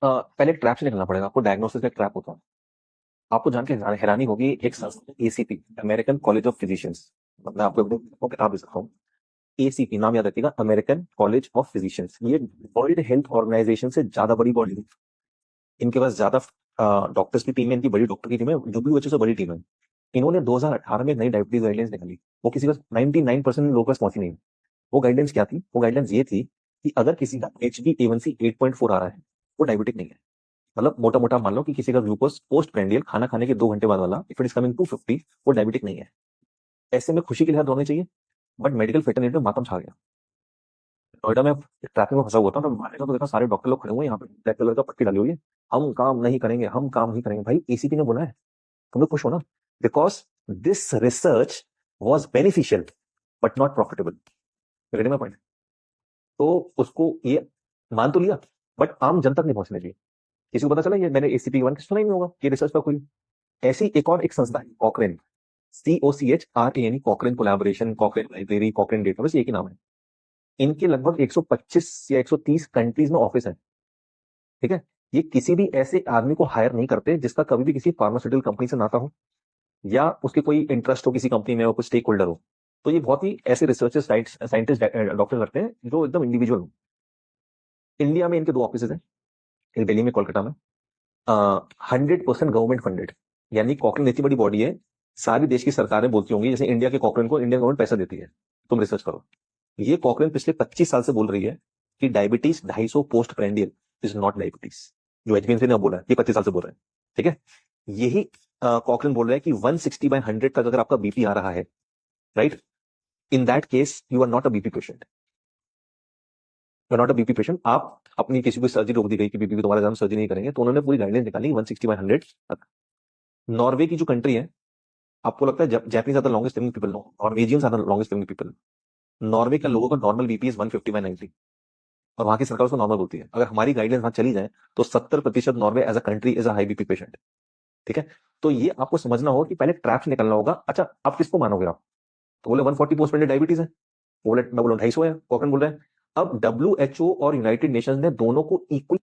पहले ट्रैप से निकलना पड़ेगा। आपको डायग्नोसिस का ट्रैप होता है। आपको जान के हैरानी होगी, एक संस्था ACP, American college of physicians, मैं आपको एक किताब दे सकता हूँ। एसीपी नाम याद रखिएगा, अमेरिकन कॉलेज ऑफ फिजिशियंस। ये वर्ल्ड हेल्थ ऑर्गेनाइजेशन से ज्यादा बड़ी बॉडी है। इनके पास ज्यादा डॉक्टर्स की टीम है, इनकी बड़ी डॉक्टर की टीम है, डब्ल्यूएचओ से बड़ी टीम है। इन्होंने 2018 में नई डायबिटीज गाइडलाइंस निकाली। वो किसी का 99% लोगों के पास पहुंची नहीं। वो गाइडलाइंस क्या थी? वो गाइडलाइंस ये थी कि अगर किसी का HbA1c 8.4 आ रहा है, वो डायबिटिक नहीं है। मतलब मोटा मोटा मान लो कि किसी का ग्लूकोज पोस्ट प्रेंडियल खाना खाने के 2 घंटे बाद वाला, इफ इट इज कमिंग 250, वो डायबिटिक नहीं है। ऐसे में खुशी के लिए दौड़नी चाहिए। बट मेडिकल फेटर्निटी में मातम छा गया। नोएडा में ट्रैफिक में फंसा हुआ था, मैं बाहर निकला तो देखा सारे डॉक्टर लोग खड़े हुए हैं यहाँ पे, ब्लैक कलर का पट्टी डाली हुई है। हम काम नहीं करेंगे, हम काम नहीं करेंगे। भाई एसीपी ने बोला है, तुम लोग खुश हो ना? Because this research was beneficial but not profitable. में पॉइंट। तो उसको ये मान तो लिया, बट आम जन तक नहीं पहुंचने चाहिए। किसी को पता चला ये मैंने एसीपी वन सुना ही नहीं होगा, ये रिसर्च पर हुई। ऐसी एक और एक संस्था है, कॉकरेन, COCHRANE, कॉकरेन कोलैबोरेशन, कॉकरेन लाइब्रेरी, कॉकरेन डेटा, बस एक ही नाम है। इनके लगभग 125 या 130 कंट्रीज में ऑफिस है। ठीक है। ये किसी भी ऐसे आदमी को हायर नहीं करते जिसका कभी भी किसी फार्मास्यूटिकल कंपनी से नाता हो, या उसके कोई इंटरेस्ट हो किसी कंपनी में, और कुछ स्टेक होल्डर हो। तो ये बहुत ही ऐसे रिसर्चर्स, साइंटिस्ट, डॉक्टर करते हैं जो एकदम इंडिविजुअल हो। इंडिया में इनके 2 ऑफिस हैं, एक दिल्ली में, कोलकाता में। 100% गवर्नमेंट फंडेड। यानी कॉकरेन इतनी बड़ी बॉडी है, सारी देश की सरकारें बोलती होंगी जैसे इंडिया के कॉकरेन को इंडियन गवर्नमेंट पैसा देती है, तुम रिसर्च करो। ये कॉकरेन पिछले 25 साल से बोल रही है कि diabetes 250 post prandial is not diabetes. जो HbA1c ने बोला है, ये 25 साल से बोल रहे हैं। ठीक है। यही कॉकरेन बोल रहा है कि 160/100 तक अगर आपका बीपी आ रहा है, right, in that case you are not a BP patient. You are not a BP patient. आप अपनी किसी को सर्जरी रोक दी गई कि बीपी की तुम्हारा हम सर्जरी नहीं करेंगे, तो उन्होंने पूरी गाइडलाइन निकाली 160/100 तक। नॉर्वे की जो कंट्री है, आपको लगता है Japanese are the longest living people? No, Norwegians are the longest living people. Norway के लोगों का नॉर्मल बीपी इज 150/90, और वहां की सरकार उसको नॉर्मल बोलती है। अगर हमारी गाइडलाइंस वहां चली जाए तो 70% Norway as a country is a high BP patient. ठीक है। तो ये आपको समझना होगा कि पहले ट्रैप से निकलना होगा। अच्छा, आप किसको मानोगे? आप तो बोले 140 पोस्ट पेंडेड डायबिटीज है, बोले मैं बोला 250 है, कॉकरन बोल रहे हैं। अब WHO और यूनाइटेड नेशंस ने दोनों को इक्वल